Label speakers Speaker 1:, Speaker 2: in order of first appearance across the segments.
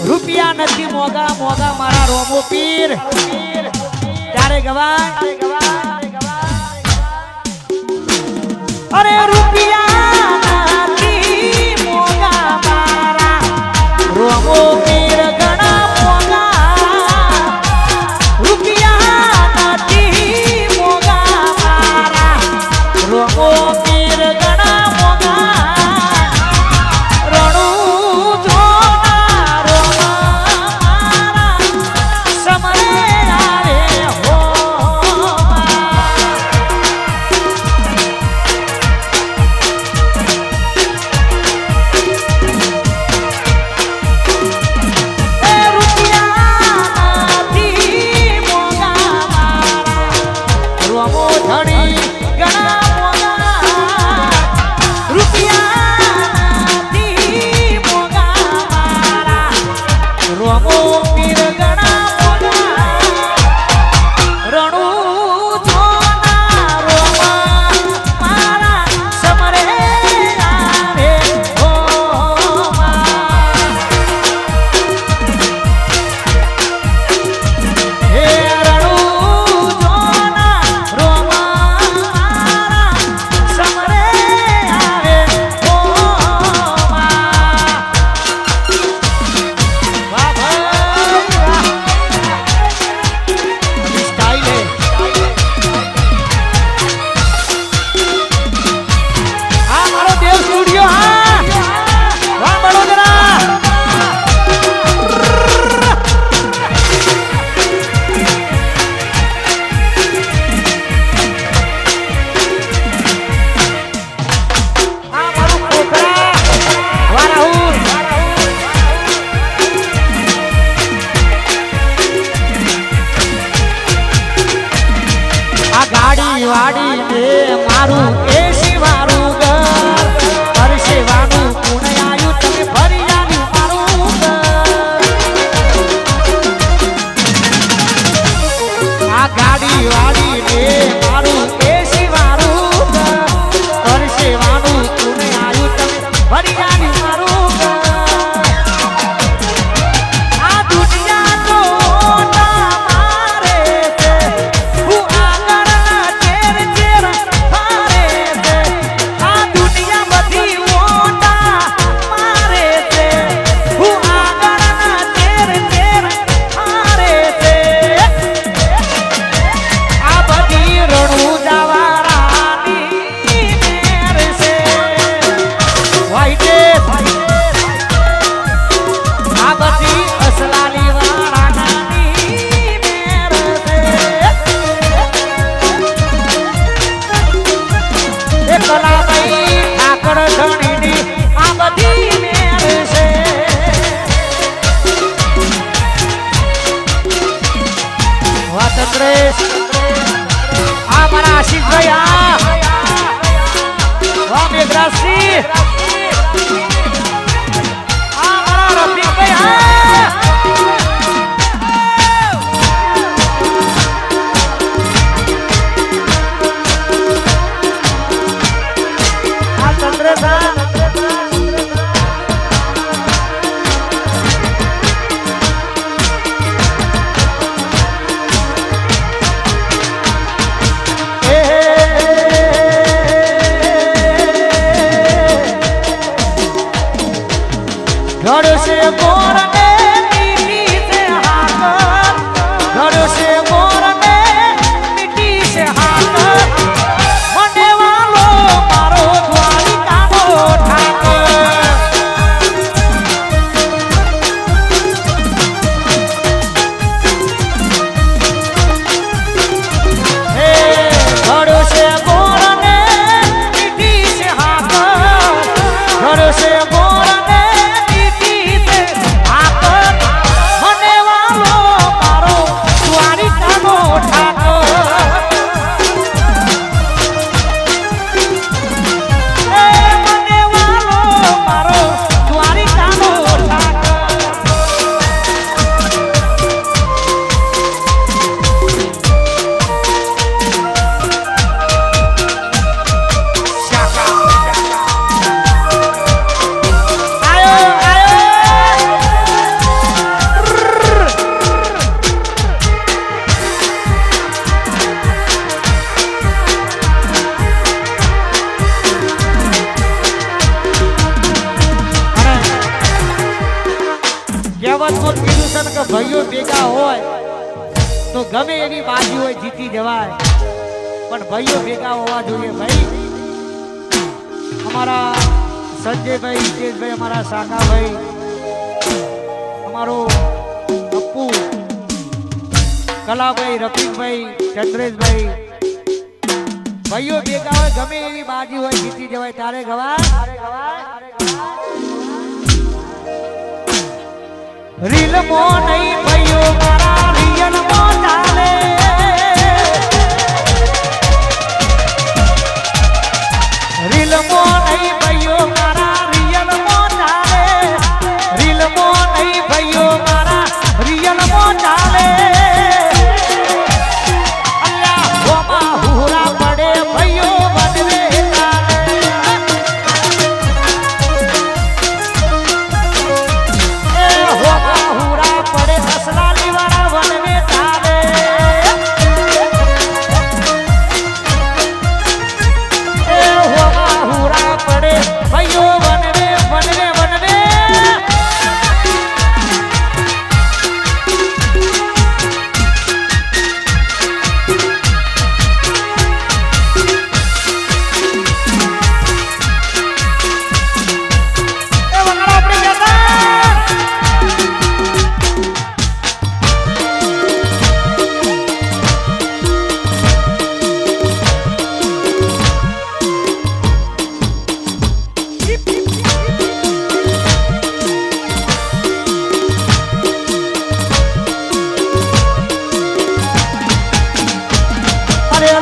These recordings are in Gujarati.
Speaker 1: રૂપિયા નથી મોગા મોગા મારા રોમો પીર ત્યારે ગવાય અરે રૂપિયા નથી મોગા મારા રોમો પીર ઘણા મોગા રૂપિયા નથી મોગા મારા રોમો પીર ઘણા મોગા વાડી ને મારું એસી વારું ઘર પરસેવાનું પુણ્ય આયુ તમે ભરી આવ્યું મારું ઘર આ ગાડી વાડી ને મારું એસી વારું ઘર પરસેવાનું પુણ્ય આયુ તમે ભરી આવ્યું મારું ઘર આ દુનિયા તો हमारा आशीष भैया वाह मेघराजी हमारा रफीक भैया घर से मोर ने मिट्टी से हाथ घर से मोर ने मिट्टी से हाथ मने वालो मारो द्वारिका नो ठाकर हे घर से मोर ने मिट्टी से हाथ घर से मोर બાબતમાં કીધું છે ને કે ભાઈઓ ભેગા હોય તો ગમે એની બાજી હોય જીતી જવાય, પણ ભાઈઓ ભેગા હોવા જોઈએ ભાઈ. અમારા સંજયભાઈ, હિતેશભાઈ, અમારા સાકાભાઈ, અમારો અપ્પુ, કલાભાઈ, રફીકભાઈ, ચંદ્રેશભાઈ, ભાઈઓ ભેગા હોય ગમે એવી બાજી હોય જીતી જવાય તારે ગવાય. રીલ મો નહીં ભાઈઓ મારા રિયલ મો ચાલે, રીલ મો નહીં ભાઈઓ મારા રિયલ મો ચાલે, રીલ મો નહીં ભાઈઓ મારા રિયલ મો ચાલે.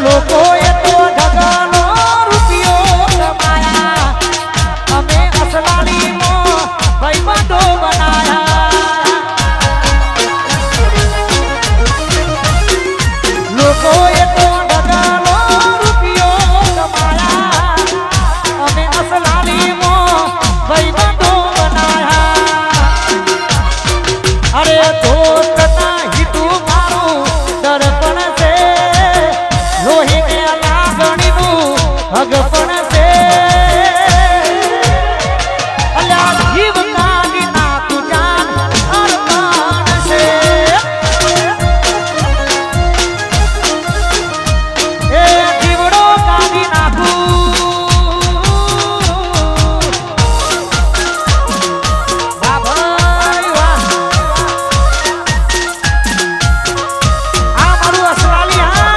Speaker 1: લોકોએ તો ઢગલો રૂપિયો કમાયા, અમે અસલાલીમાં ભાઈબંધો બનાયા. લોકોએ તો ઢગલો રૂપિયો કમાયા, અમે અસલાલીમાં ભાઈબંધો બનાયા. અરે દોસ્તના હિતુ મારું દર્પણ છે, લોહીને લાગણીનું હગપણ છે. અલ્યા જીવ કાઢી નાખું જાન અર્પણ છે. એ જીવડો કાઢી નાખું વાહ ભાઈ વાહ. આ મારું અસલાલી હા.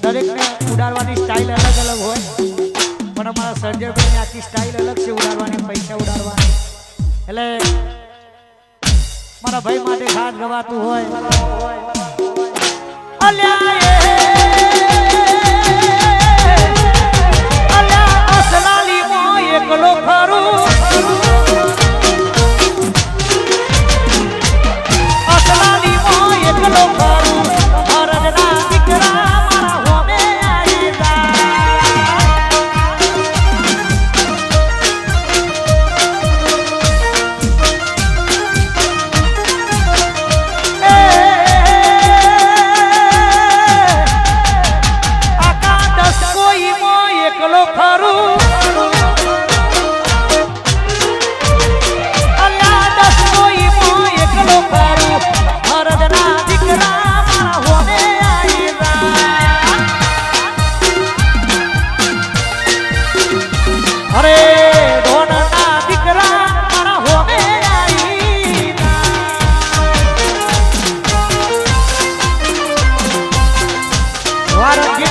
Speaker 1: દરેકને ઉડાડવાની સ્ટાઇલ અલગ અલગ હોય, પણ અમારા સર્જનભાઈની આખી સ્ટાઇલ અલગ છે ઉડાડવાની, પૈસા ઉડાડવાની. એટલે મારા ભાઈ માટે ખાસ ગવાતું હોય. અલ્યા અસલાલીમાં એકલો ખરું, અસલાલીમાં એકલો ખરું, હરદના દીકરા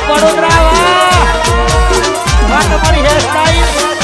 Speaker 1: વડોદરા વાહ તમારી હેરસ્ટાઈલ